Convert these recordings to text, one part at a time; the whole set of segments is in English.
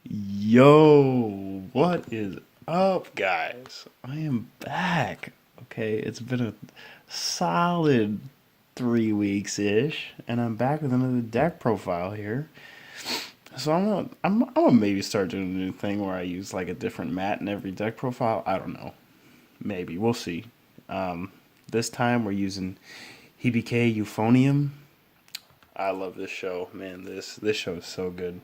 Yo, what is up, guys? I am back. Okay, it's been a solid 3 weeks ish, and I'm back with another deck profile here. So I'm gonna maybe start doing a new thing where I use like a different mat in every deck profile. I don't know. Maybe we'll see. This time we're using HBK Euphonium. I love this show, man. This show is so good.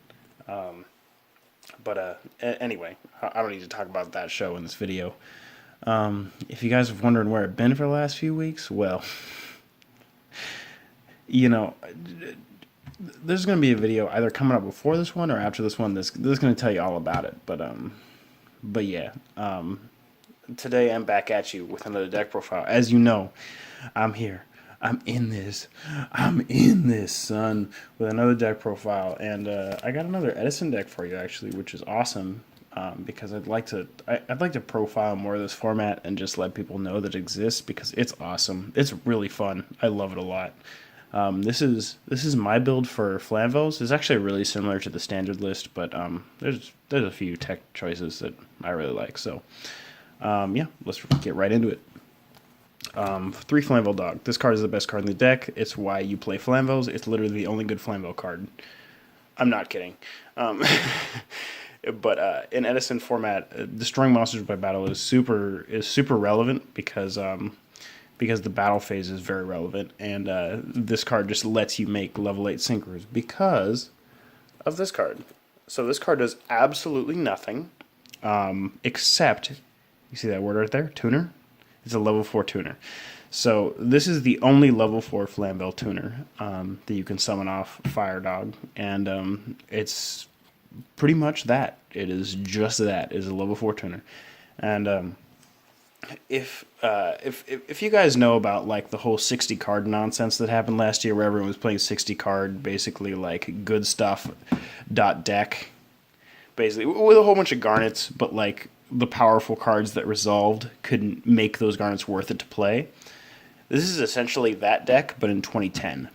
But anyway, I don't need to talk about that show in this video. If you guys are wondering where I've been for the last few weeks, well, you know, there's going to be a video either coming up before this one or after this one. This is going to tell you all about it. But yeah, today I'm back at you with another deck profile. As you know, I'm here. I'm in this. I'm in this, son, with another deck profile, and I got another Edison deck for you actually, which is awesome. Because I'd like to profile more of this format and just let people know that it exists because it's awesome. It's really fun. I love it a lot. This is my build for Flamvells. It's actually really similar to the standard list, but there's a few tech choices that I really like. So yeah, let's get right into it. 3 Flamvell Dog. This card is the best card in the deck. It's why you play Flamvells. It's literally the only good Flamvell card. I'm not kidding. But in Edison format, destroying monsters by battle is super relevant because the battle phase is very relevant, and this card just lets you make level 8 synchros because of this card. So this card does absolutely nothing except, you see that word right there, tuner? It's a level 4 tuner. So this is the only level 4 Flamvell tuner that you can summon off Fire Dog, and it's pretty much that. It is just that. It is a level 4 tuner. And if you guys know about like the whole 60 card nonsense that happened last year, where everyone was playing 60 card, basically like good stuff dot deck, basically with a whole bunch of garnets, but like the powerful cards that resolved couldn't make those garnets worth it to play. This is essentially that deck, but in 2010.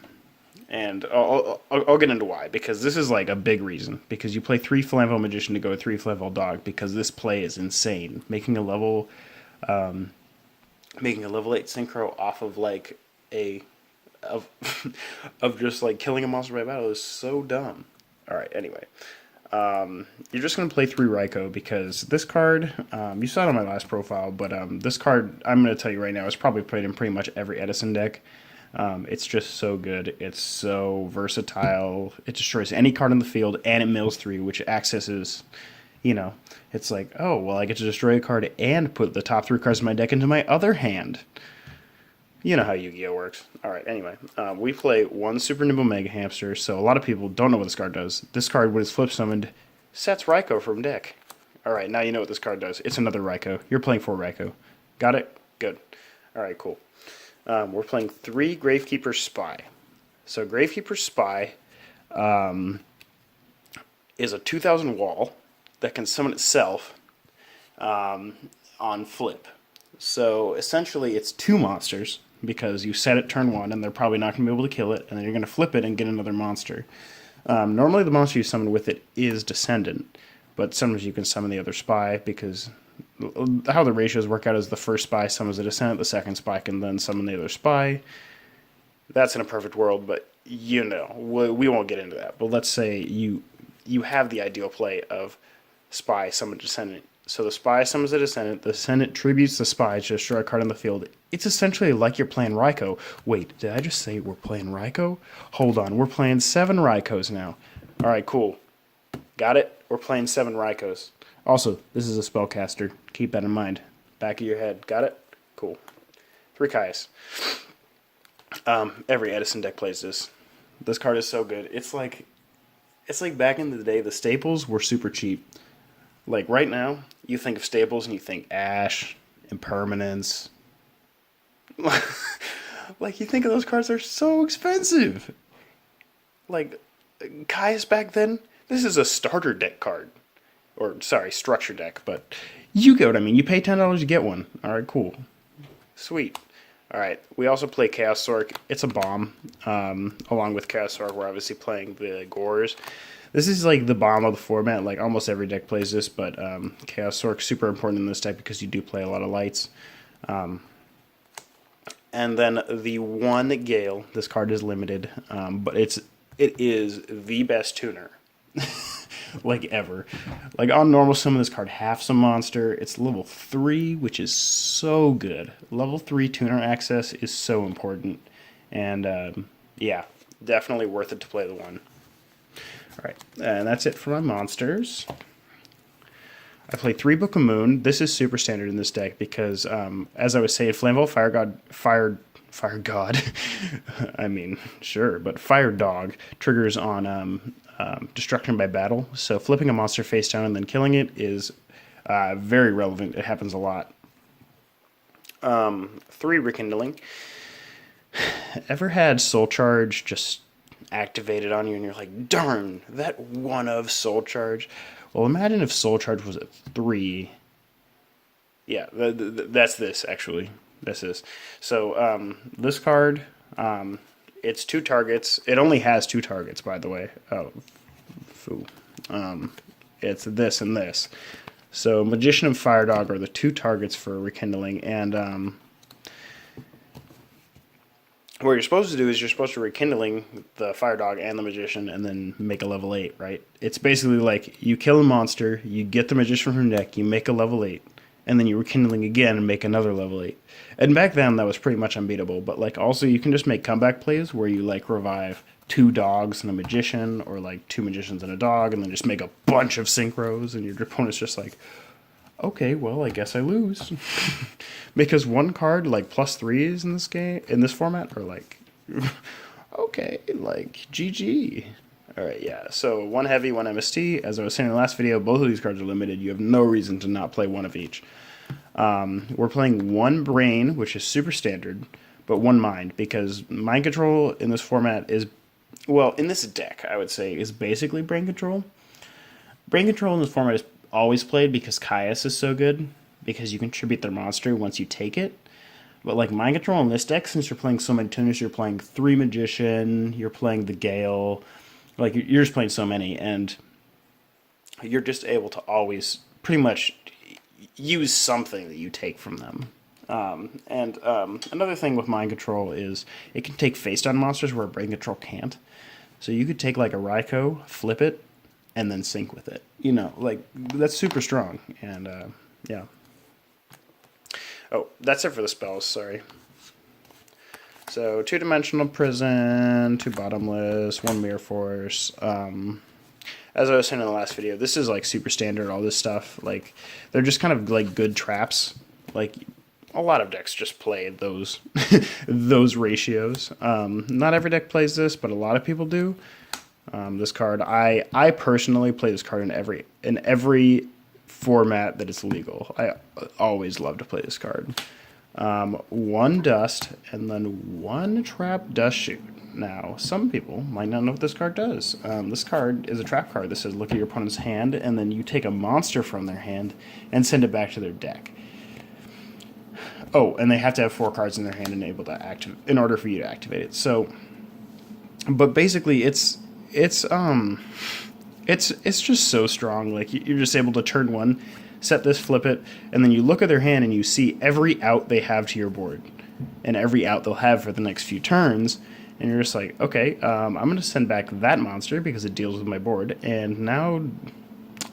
And I'll get into why, because this is like a big reason. Because you play 3 Flamvell Magician to go with 3 Flamvell Dog, because this play is insane. Making a level 8 synchro off of like of just like killing a monster by battle is so dumb. All right, anyway. You're just going to play 3 Raikou because this card, you saw it on my last profile, but this card, I'm going to tell you right now, is probably played in pretty much every Edison deck. It's just so good. It's so versatile. It destroys any card in the field, and it mills 3, which accesses, it's like, oh, well, I get to destroy a card and put the top 3 cards of my deck into my other hand. You know how Yu-Gi-Oh works. All right, anyway, we play 1 Super Nimble Mega Hamster, so a lot of people don't know what this card does. This card, when it's flip summoned, sets Raikou from deck. All right, now you know what this card does. It's another Raikou. You're playing 4 Raikou. Got it? Good. All right, cool. We're playing 3 Gravekeeper Spy. So Gravekeeper Spy is a 2,000 wall that can summon itself on flip. So essentially, it's 2 monsters, because you set it turn 1, and they're probably not going to be able to kill it, and then you're going to flip it and get another monster. Normally, the monster you summon with it is Descendant, but sometimes you can summon the other Spy, because how the ratios work out is the first Spy summons a Descendant, the second Spy can then summon the other Spy. That's in a perfect world, but we won't get into that. But let's say you have the ideal play of Spy summon Descendant. So the Spy summons a Descendant, the Descendant tributes the Spy to destroy a card on the field. It's essentially like you're playing Raikou. Wait, did I just say we're playing Raikou? Hold on, we're playing 7 Raikous now. Alright, cool. Got it? We're playing 7 Raikous. Also, this is a spellcaster. Keep that in mind. Back of your head. Got it? Cool. 3 Kaias. Every Edison deck plays this. This card is so good. It's like back in the day, the staples were super cheap. Like, right now, you think of staples and you think Ash, Impermanence. Like, you think of those cards, they're so expensive. Like, Kai's back then, this is a starter deck card. Or, sorry, structure deck, but you get what I mean. You pay $10 to get one. Alright, cool. Sweet. Alright, we also play Chaos Sork. It's a bomb. Along with Chaos Sork, we're obviously playing the Gores. This is like the bomb of the format. Like almost every deck plays this, but Chaos Sork's super important in this deck because you do play a lot of lights. And then the one Gale. This card is limited, but it is the best tuner. Like ever. Like on normal summon, this card halves a monster. It's level 3, which is so good. Level 3 tuner access is so important. And yeah, definitely worth it to play the one. Alright, and that's it for my monsters. I play 3 Book of Moon. This is super standard in this deck because, as I was saying, Flamvell Fire God. I mean, sure, but Fire Dog triggers on destruction by battle. So flipping a monster face down and then killing it is very relevant. It happens a lot. 3 Rekindling. Ever had Soul Charge just activated on you and you're like, darn, that one of Soul Charge? Well, imagine if Soul Charge was at 3. Yeah, that's this, actually. This is. So, this card, it's 2 targets. It only has 2 targets, by the way. Oh, foo. It's this and this. So, Magician and Fire Dog are the 2 targets for Rekindling, and what you're supposed to do is you're supposed to Rekindling the Fire Dog and the Magician and then make a level 8, right? It's basically like you kill a monster, you get the Magician from your deck, you make a level 8, and then you Rekindling again and make another level 8. And back then that was pretty much unbeatable, but like also you can just make comeback plays where you like revive 2 dogs and a Magician, or like 2 Magicians and a dog, and then just make a bunch of synchros, and your opponent's just like, okay, well, I guess I lose. Because one card, like, +3s in this game, in this format, are like, okay, like, GG. Alright, yeah, so 1 heavy, 1 MST. As I was saying in the last video, both of these cards are limited. You have no reason to not play one of each. We're playing 1 Brain, which is super standard, but 1 Mind, because Mind Control in this format is, well, in this deck, I would say, is basically Brain Control. Brain Control in this format is always played because Caius is so good, because you contribute their monster once you take it. But like Mind Control in this deck, since you're playing so many tuners, you're playing 3 Magician, you're playing the Gale, like you're just playing so many, and you're just able to always pretty much use something that you take from them. Another thing with Mind Control is it can take face down monsters where Brain Control can't. So you could take like a Raikou, flip it, and then sync with it. You know, like, that's super strong. And, yeah. Oh, that's it for the spells, sorry. So, 2-dimensional Prison, 2 Bottomless, 1 Mirror Force. As I was saying in the last video, this is, like, super standard, all this stuff. Like, they're just kind of, like, good traps. Like, a lot of decks just play those, those ratios. Not every deck plays this, but a lot of people do. This card, I personally play this card in every format that it's legal. I always love to play this card. 1 Dust and then 1 Trap Dust Shoot. Now, some people might not know what this card does. This card is a trap card that says look at your opponent's hand, and then you take a monster from their hand and send it back to their deck. Oh, and they have to have 4 cards in their hand and able to in order for you to activate it. So, but basically, it's just so strong. Like, you're just able to turn 1, set this, flip it, and then you look at their hand and you see every out they have to your board and every out they'll have for the next few turns, and you're just like, okay, I'm going to send back that monster because it deals with my board, and now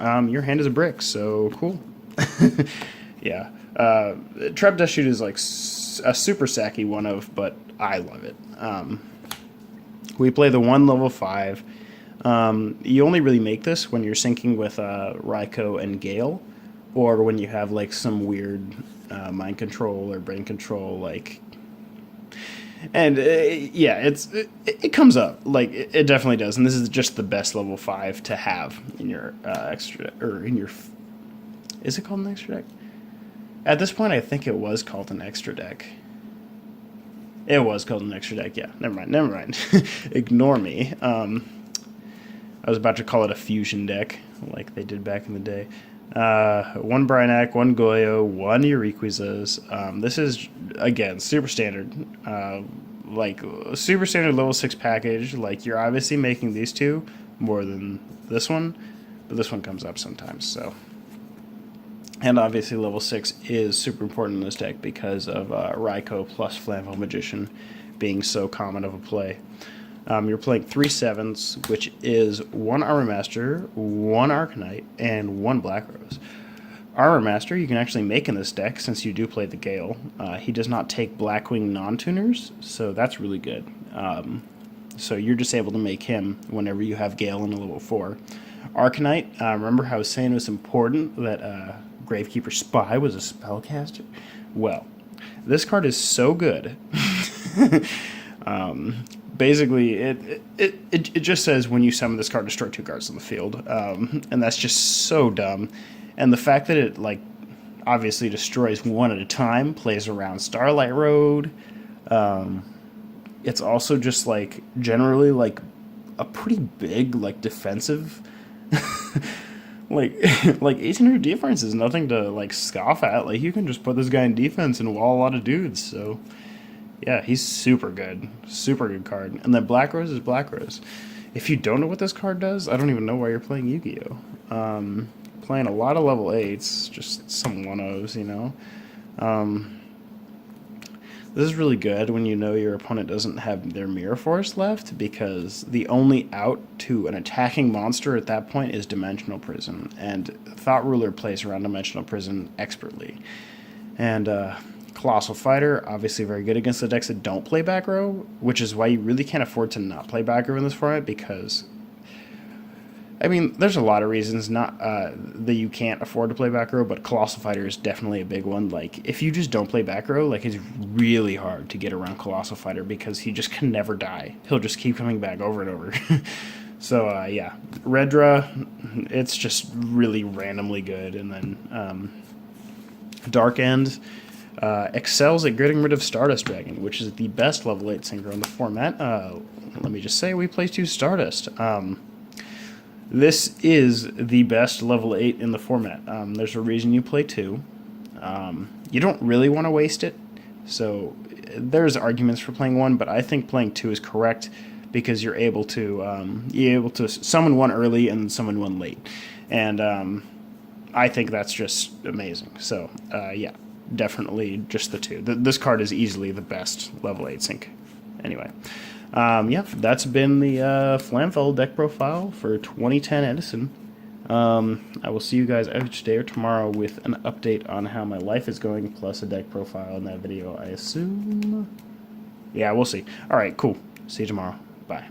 your hand is a brick, so cool. Yeah. Trap Dust Shoot is like a super sacky one of, but I love it. We play the 1 level 5. You only really make this when you're syncing with Raikou and Gale, or when you have like some weird mind control or brain control, like. And yeah, it comes up, like it definitely does, and this is just the best level 5 to have in your extra, or in your. Is it called an extra deck? At this point, I think it was called an extra deck. It was called an extra deck, yeah. Never mind. Ignore me. I was about to call it a fusion deck, like they did back in the day. 1 Brinac, 1 Goyo, 1 Eurequisas. This is, again, super standard. Like, super standard level 6 package. Like, you're obviously making these 2, more than this one, but this one comes up sometimes. So, and obviously level 6 is super important in this deck because of Raikou plus Flamvell Magician being so common of a play. You're playing 3 7s, which is 1 Armor Master, 1 Arcanite, and 1 Black Rose. Armor Master you can actually make in this deck since you do play the Gale. He does not take Blackwing non-tuners, so that's really good. So you're just able to make him whenever you have Gale in a level 4. Arcanite, remember how I was saying it was important that Gravekeeper Spy was a spellcaster? Well, this card is so good. Basically, it just says when you summon this card, destroy 2 cards on the field, and that's just so dumb. And the fact that it obviously destroys 1 at a time, plays around Starlight Road. It's also just generally a pretty big defensive. like 1800 defense is nothing to scoff at. You can just put this guy in defense and wall a lot of dudes. So yeah, he's super good card. And then Black Rose is Black Rose. If you don't know what this card does, I don't even know why you're playing Yu-Gi-Oh. Playing a lot of level 8s, just some 1-0s, you know. This is really good when you know your opponent doesn't have their Mirror Force left, because the only out to an attacking monster at that point is Dimensional Prison, and Thought Ruler plays around Dimensional Prison expertly. And Colossal Fighter, obviously very good against the decks that don't play back row, which is why you really can't afford to not play back row in this format, because I mean, there's a lot of reasons not that you can't afford to play back row, but Colossal Fighter is definitely a big one. If you just don't play back row, it's really hard to get around Colossal Fighter because he just can never die. He'll just keep coming back over and over. So, yeah. Redra, it's just really randomly good. And then Dark End excels at getting rid of Stardust Dragon, which is the best level 8 synchro in the format. Let me just say, we play 2 Stardust. This is the best level 8 in the format. There's a reason you play 2. You don't really want to waste it, so there's arguments for playing 1, but I think playing 2 is correct because you're able to summon 1 early and summon 1 late, and I think that's just amazing. So yeah, definitely just the 2. This card is easily the best level 8 sync. Anyway. Yeah, that's been the Flamvell deck profile for 2010 Edison. I will see you guys either today or tomorrow with an update on how my life is going, plus a deck profile in that video, I assume. Yeah, we'll see. Alright, cool. See you tomorrow. Bye.